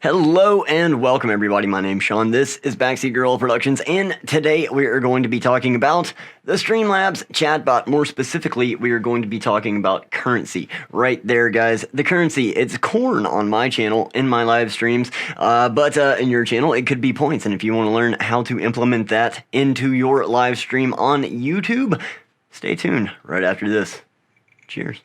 Hello and welcome everybody, my name's Sean, this is Backseat Girl Productions, and today we are going to be talking about the Streamlabs Chatbot. More specifically, we are going to be talking about currency. Right there guys, the currency, it's corn on my channel, in my live streams, but in your channel it could be points, and if you want to learn how to implement that into your live stream on YouTube, stay tuned right after this. Cheers.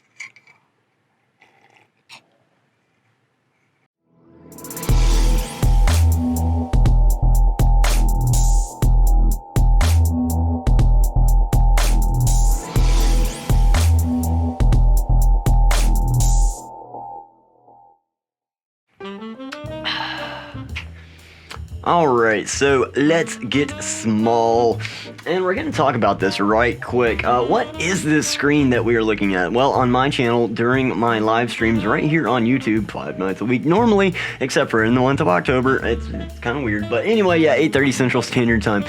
Alright, so let's get small, and we're going to talk about this right quick. What is this screen that we are looking at? Well, on my channel, during my live streams right here on YouTube, 5 nights a week normally, except for in the month of October, it's kind of weird, but anyway, yeah, 8:30 Central Standard Time.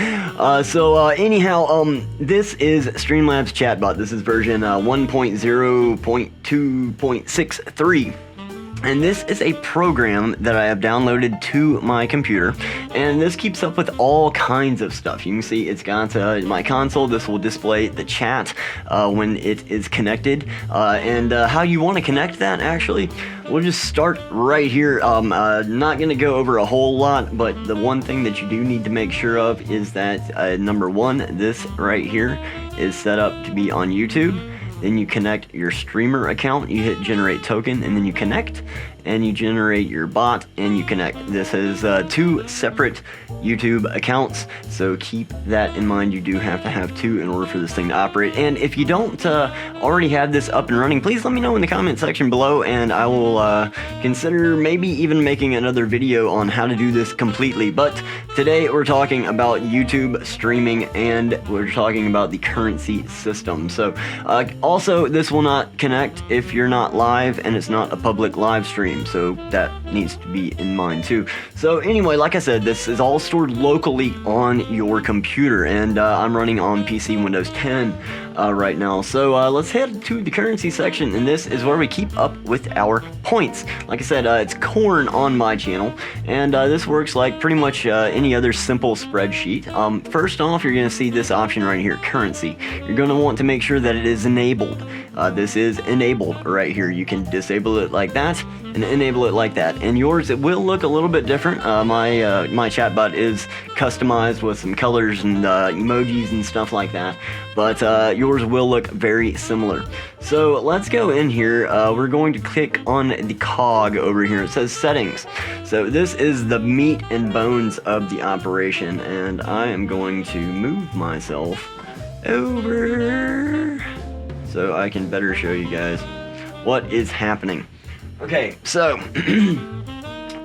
Anyhow, this is Streamlabs Chatbot. This is version 1.0.2.63. And this is a program that I have downloaded to my computer, and this keeps up with all kinds of stuff. You can see it's got my console. This will display the chat when it is connected, and how you want to connect that, actually, we'll just start right here. Not going to go over a whole lot, but the one thing that you do need to make sure of is that, number one, this right here is set up to be on YouTube. Then you connect your streamer account, you hit generate token, and then you connect, and you generate your bot, and you connect. This is 2 separate YouTube accounts, so keep that in mind. You do have to have 2 in order for this thing to operate. And if you don't already have this up and running, please let me know in the comment section below, and I will consider maybe even making another video on how to do this completely. But today we're talking about YouTube streaming, and we're talking about the currency system. So also, this will not connect if you're not live and it's not a public live stream, so that needs to be in mind too. So anyway, like I said, this is all stored locally on your computer, and I'm running on PC Windows 10 right now. So let's head to the currency section, and this is where we keep up with our points. Like I said, it's corn on my channel, and this works like pretty much any other simple spreadsheet. First off, you're going to see this option right here, currency. You're going to want to make sure that it is enabled. This is enabled right here. You can disable it like that and enable it like that, and yours, it will look a little bit different. My chatbot is customized with some colors and emojis and stuff like that, but yours will look very similar. So let's go in here. We're going to click on the cog over here. It says settings. So this is the meat and bones of the operation, and I am going to move myself over so I can better show you guys what is happening. Okay, so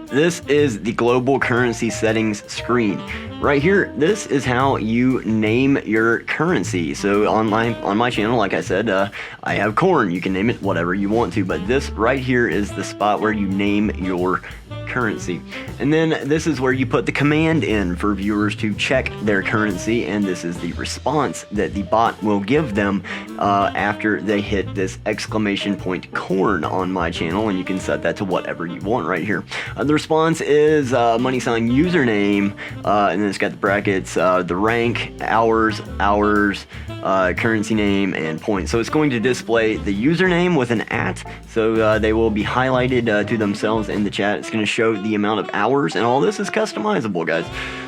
this is the global currency settings screen. Right here, this is how you name your currency. So on my channel, like I said, I have corn. You can name it whatever you want to, but this right here is the spot where you name your currency. And then this is where you put the command in for viewers to check their currency, and this is the response that the bot will give them after they hit this exclamation point corn on my channel, and you can set that to whatever you want right here. The response is money sign username, and then it's got the brackets, the rank, hours, currency name, and points. So it's going to display the username with an @ so they will be highlighted to themselves in the chat. It's going to show the amount of hours, and all this is customizable, guys.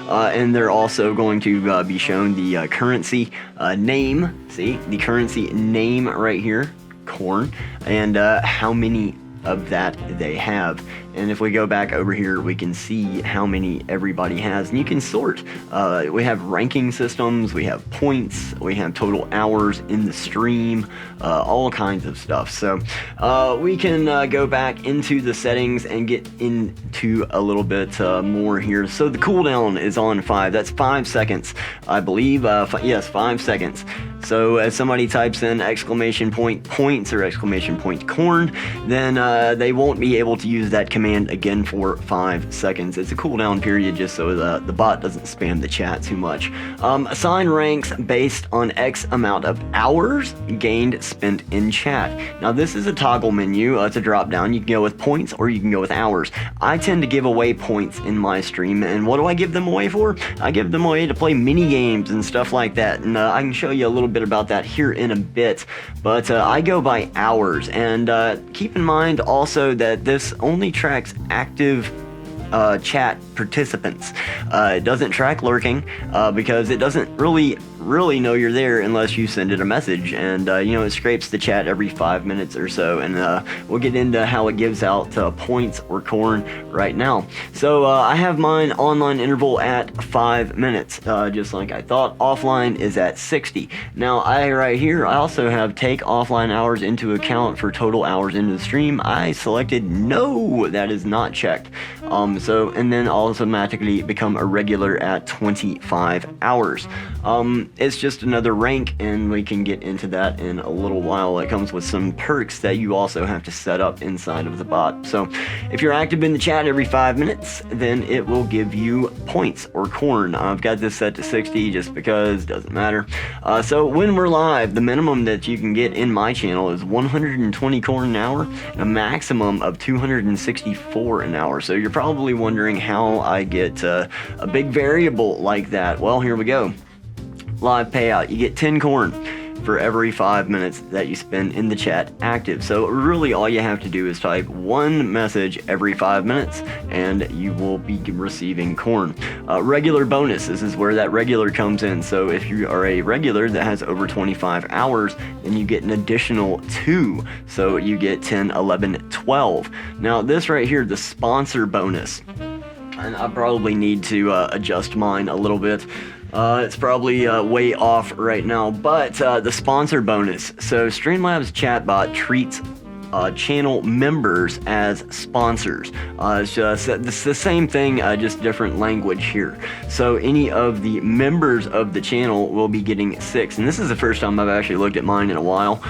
And they're also going to be shown the currency name. See, the currency name right here, corn, and how many of that they have. And if we go back over here, we can see how many everybody has, and you can sort. We have ranking systems, we have points, we have total hours in the stream, all kinds of stuff. So we can go back into the settings and get into a little bit more here. So the cooldown is on 5. That's 5 seconds, I believe. Yes, 5 seconds. So if somebody types in exclamation point points or exclamation point corn, then they won't be able to use that command command again for 5 seconds. It's a cooldown period just so the bot doesn't spam the chat too much. Assign ranks based on X amount of hours gained spent in chat. Now this is a toggle menu. It's a drop down. You can go with points or you can go with hours. I tend to give away points in my stream, and what do I give them away for? I give them away to play mini games and stuff like that, and I can show you a little bit about that here in a bit, but I go by hours. And keep in mind also that this only tracks active chat participants. It doesn't track lurking because it doesn't really know you're there unless you send it a message, and it scrapes the chat every 5 minutes or so, and we'll get into how it gives out points or corn right now. So I have mine online interval at 5 minutes, just like I thought. Offline is at 60. Now right here I also have take offline hours into account for total hours into the stream. I selected no, that is not checked. And then I'll automatically become a regular at 25 hours. It's just another rank, and we can get into that in a little while. It comes with some perks that you also have to set up inside of the bot. So if you're active in the chat every 5 minutes, then it will give you points or corn. I've got this set to 60 just because, doesn't matter. So when we're live, the minimum that you can get in my channel is 120 corn an hour, and a maximum of 264 an hour. So you're probably wondering how I get a big variable like that. Well, here we go. Live payout, you get 10 corn for every 5 minutes that you spend in the chat active. So really all you have to do is type one message every 5 minutes and you will be receiving corn. Regular bonus, this is where that regular comes in. So if you are a regular that has over 25 hours, then you get an additional 2. So you get 10, 11, 12. Now this right here, the sponsor bonus, and I probably need to adjust mine a little bit. It's probably way off right now, but the sponsor bonus. So Streamlabs Chatbot treats channel members as sponsors. It's the same thing, just different language here. So any of the members of the channel will be getting 6, and this is the first time I've actually looked at mine in a while.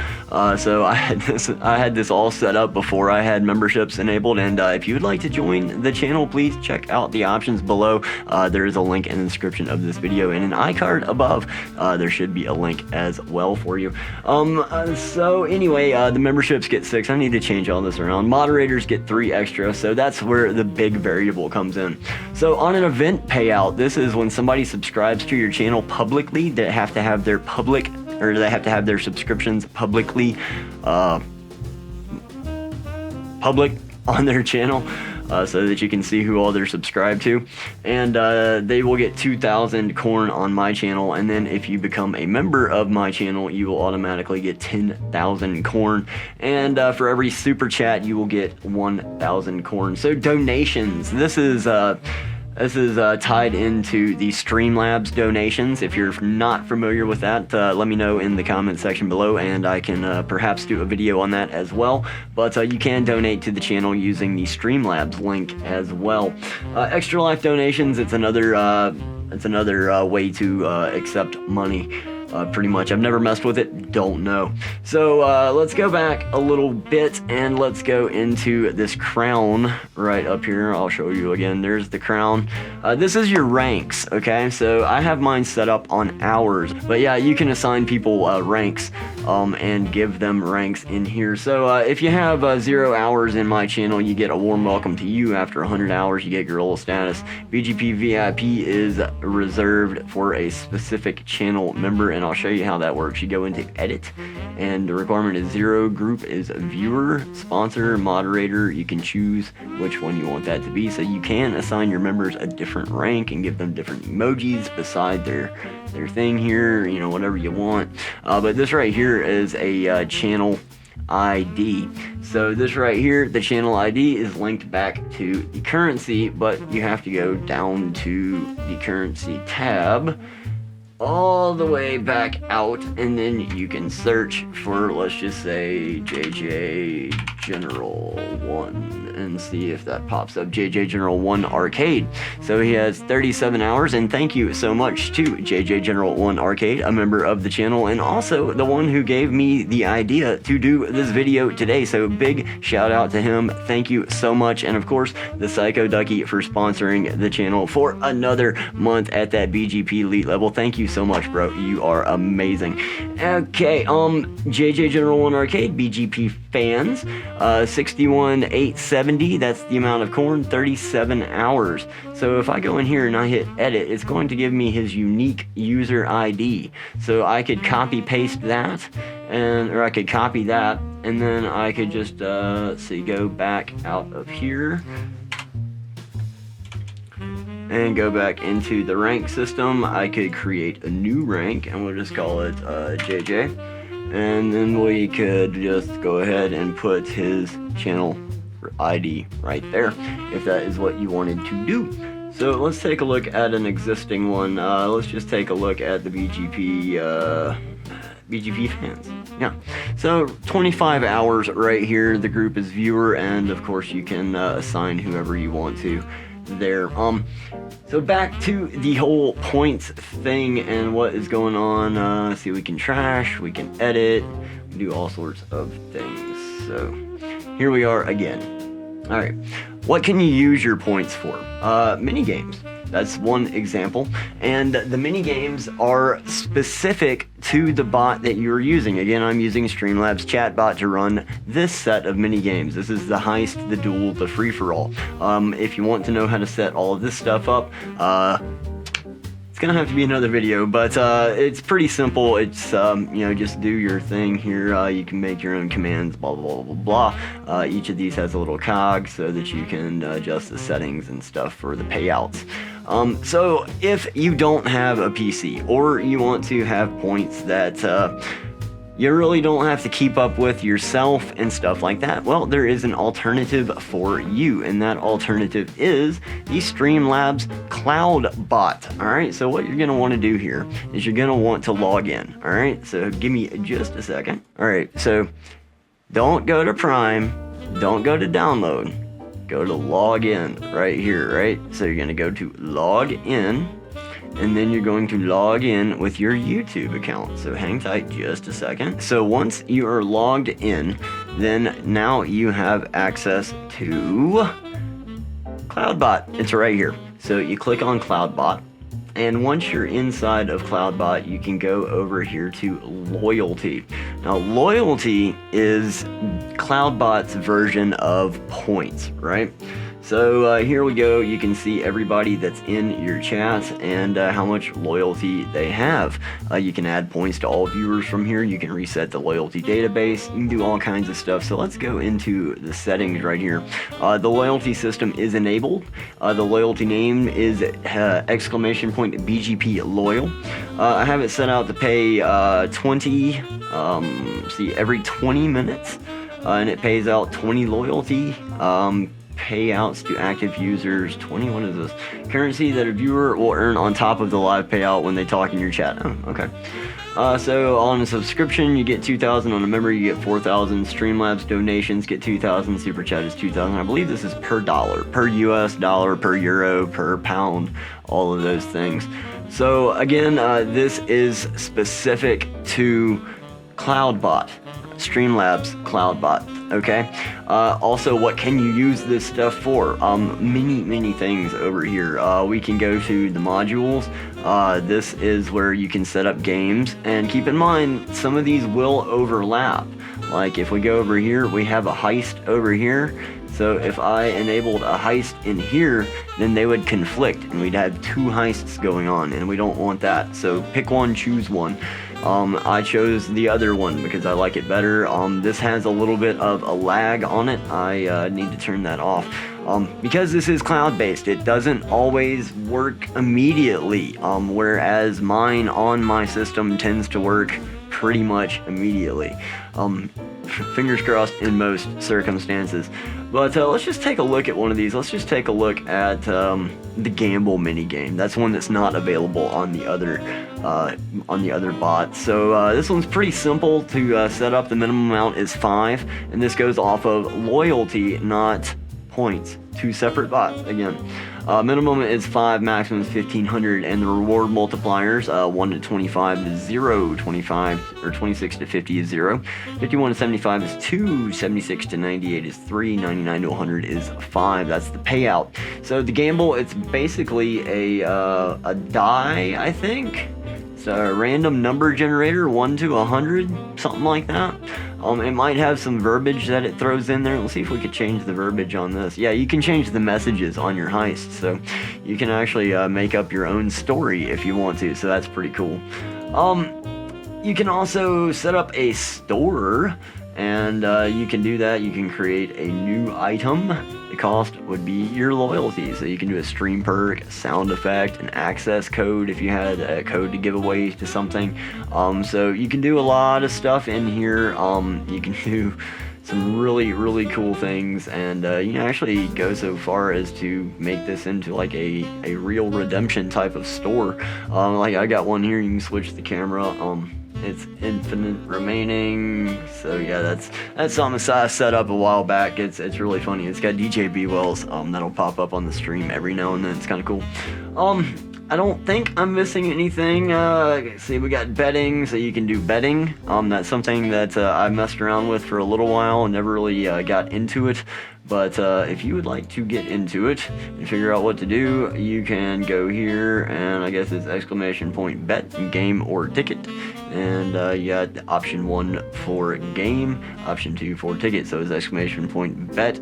So I had this all set up before I had memberships enabled, and if you would like to join the channel, please check out the options below. There is a link in the description of this video, and an iCard above. There should be a link as well for you. So anyway, the memberships get 6. I need to change all this around. Moderators get 3 extra, so that's where the big variable comes in. So on an event payout, this is when somebody subscribes to your channel publicly. They have to have their their subscriptions public on their channel. So that you can see who all they're subscribed to, and they will get 2,000 corn on my channel, and then if you become a member of my channel, you will automatically get 10,000 corn, and for every super chat you will get 1,000 corn. So donations, this is tied into the Streamlabs donations. If you're not familiar with that, let me know in the comment section below, and I can perhaps do a video on that as well. But you can donate to the channel using the Streamlabs link as well. Extra Life donations, it's another way to accept money. Pretty much. I've never messed with it, don't know. So let's go back a little bit and let's go into this crown right up here. I'll show you again. There's the crown. This is your ranks, okay? So I have mine set up on hours, but yeah, you can assign people ranks and give them ranks in here. So if you have 0 hours in my channel, you get a warm welcome to you. After 100 hours, you get gorilla status. BGP VIP is reserved for a specific channel member, and I'll show you how that works. You go into edit, and the requirement is 0. Group is viewer, sponsor, moderator. You can choose which one you want that to be. So you can assign your members a different rank and give them different emojis beside their thing here, whatever you want. But this right here is a channel ID. So this right here, the channel ID, is linked back to the currency, but you have to go down to the currency tab all the way back out, and then you can search for, let's just say, JJ General 1, and see if that pops up. JJ General 1 Arcade. So he has 37 hours, and thank you so much to JJ General 1 Arcade, a member of the channel, and also the one who gave me the idea to do this video today. So big shout out to him. Thank you so much. And of course, the Psycho Ducky for sponsoring the channel for another month at that BGP elite level. Thank you so much, bro. You are amazing. Okay, JJ General 1 Arcade, BGP fans, 61,870, that's the amount of corn, 37 hours. So if I go in here and I hit edit, it's going to give me his unique user ID. So I could copy paste that, or I could copy that, and then I could just, go back out of here and go back into the rank system. I could create a new rank, and we'll just call it JJ. And then we could just go ahead and put his channel ID right there, if that is what you wanted to do. So let's take a look at an existing one. Let's just take a look at the BGP fans. Yeah, so 25 hours right here. The group is viewer, and of course you can assign whoever you want to there. So back to the whole points thing and what is going on. Let's see, we can trash, we can edit, we do all sorts of things. So here we are again. All right, what can you use your points for? Mini games. That's one example, and the mini games are specific to the bot that you're using. Again, I'm using Streamlabs Chatbot to run this set of mini games. This is the heist, the duel, the free-for-all. If you want to know how to set all of this stuff up, it's gonna have to be another video, but it's pretty simple. It's just do your thing here. You can make your own commands, blah blah blah blah blah. Each of these has a little cog so that you can adjust the settings and stuff for the payouts. So if you don't have a PC, or you want to have points that you really don't have to keep up with yourself and stuff like that, well, there is an alternative for you, and that alternative is the Streamlabs Cloudbot. All right, so what you're going to want to do here is you're going to want to log in. All right, so give me just a second. All right, so don't go to Prime, don't go to download, go to log in right here, right? So you're going to go to log in, and then you're going to log in with your YouTube account. So hang tight just a second. So once you are logged in, then now you have access to Cloudbot. It's right here. So you click on Cloudbot, and once you're inside of Cloudbot, you can go over here to Loyalty. Now, Loyalty is Cloudbot's version of points, right? So here we go. You can see everybody that's in your chat and how much loyalty they have. You can add points to all viewers from here. You can reset the loyalty database. You can do all kinds of stuff. So let's go into the settings right here. The loyalty system is enabled. The loyalty name is !BGP loyal. I have it set out to pay 20, every 20 minutes, and it pays out 20 loyalty. Payouts to active users, 20, what is this? Currency that a viewer will earn on top of the live payout when they talk in your chat. Oh, okay. So on a subscription, you get 2,000. On a member, you get 4,000. Streamlabs donations get 2,000. Super chat is 2,000. I believe this is per dollar, per US dollar, per euro, per pound, all of those things. So again, this is specific to Cloudbot, Streamlabs Cloudbot. Okay. Also, what can you use this stuff for? Many things over here. We can go to the modules. This is where you can set up games, and keep in mind some of these will overlap. Like if we go over here, we have a heist over here. So if I enabled a heist in here, then they would conflict, and we'd have two heists going on, and we don't want that. So pick one, choose one. I chose the other one because I like it better. This has a little bit of a lag on it. I need to turn that off. Because this is cloud-based, it doesn't always work immediately, whereas mine on my system tends to work pretty much immediately. Fingers crossed in most circumstances. But let's just take a look at one of these. Let's just take a look at the gamble mini game. That's one that's not available on the other bots. So this one's pretty simple to set up. The minimum amount is 5, and this goes off of loyalty, not points. 2 separate bots again. Minimum is 5, maximum is 1500, and the reward multipliers 1 to 25 is 0, 25 or 26 to 50 is 0, 51 to 75 is 2, 76 to 98 is 3, 99 to 100 is 5. That's the payout. So the gamble, it's basically a die, I think. It's a random number generator, 1 to 100, something like that. It might have some verbiage that it throws in there. Let's see if we could change the verbiage on this. Yeah, you can change the messages on your heist, so you can actually make up your own story if you want to, so that's pretty cool. You can also set up a store, and you can do that. You can create a new item. The cost would be your loyalty, so you can do a stream perk, a sound effect, an access code if you had a code to give away to something. So you can do a lot of stuff in here. You can do some really cool things, and you can actually go so far as to make this into like a real redemption type of store. Like I got one here, you can switch the camera. It's infinite remaining, so yeah, that's something I set up a while back. It's really funny. It's got DJ B-Wells that'll pop up on the stream every now and then. It's kind of cool. I don't think I'm missing anything. See, we got betting, so you can do betting. That's something that I messed around with for a little while and never really got into it. But if you would like to get into it and figure out what to do, you can go here, and I guess it's exclamation point bet, game, or ticket. And you got option 1 for game, option 2 for ticket. So it's exclamation point bet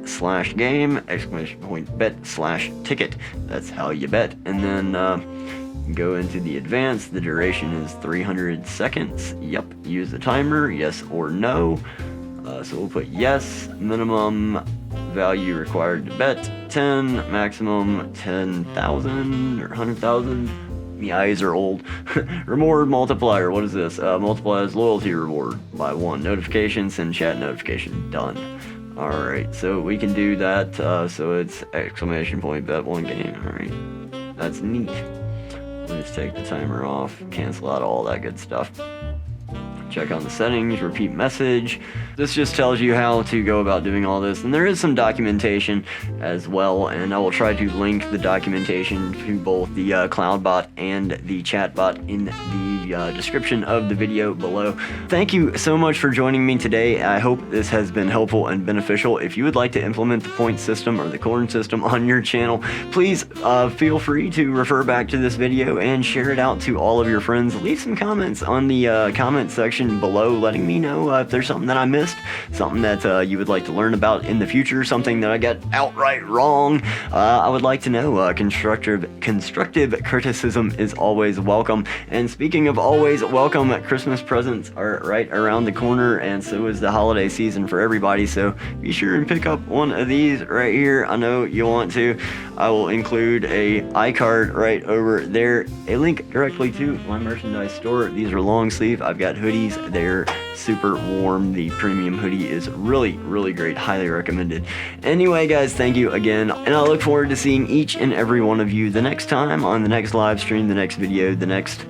/ game, exclamation point bet / ticket. That's how you bet. And then go into the advanced. The duration is 300 seconds. Yep. Use the timer, yes or no. So we'll put yes. Minimum value required to bet 10, maximum 10,000 or 100,000. The eyes are old. Reward multiplier. What is this? Multiplies loyalty reward by 1. Notification, send chat notification. Done. Alright, so we can do that. So it's exclamation point bet 1 game. Alright, that's neat. Let's take the timer off, cancel out all that good stuff. Check on the settings, repeat message. This just tells you how to go about doing all this, and there is some documentation as well, and I will try to link the documentation to both the Cloudbot and the chatbot in the description of the video below. Thank you so much for joining me today. I hope this has been helpful and beneficial. If you would like to implement the point system or the corn system on your channel, please feel free to refer back to this video and share it out to all of your friends. Leave some comments on the comment section below letting me know if there's something that I missed, something that you would like to learn about in the future, something that I got outright wrong. I would like to know. Constructive criticism is always welcome. And speaking of always welcome, Christmas presents are right around the corner, and so is the holiday season for everybody, so be sure and pick up one of these right here. I know you want to. I will include a iCard right over there, a link directly to my merchandise store. These are long sleeve. I've got hoodies. They're super warm. The premium hoodie is really great. Highly recommended. Anyway, guys, thank you again, and I look forward to seeing each and every one of you the next time on the next live stream, the next video, the next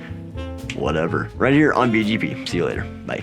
whatever, right here on BGP. See you later. Bye.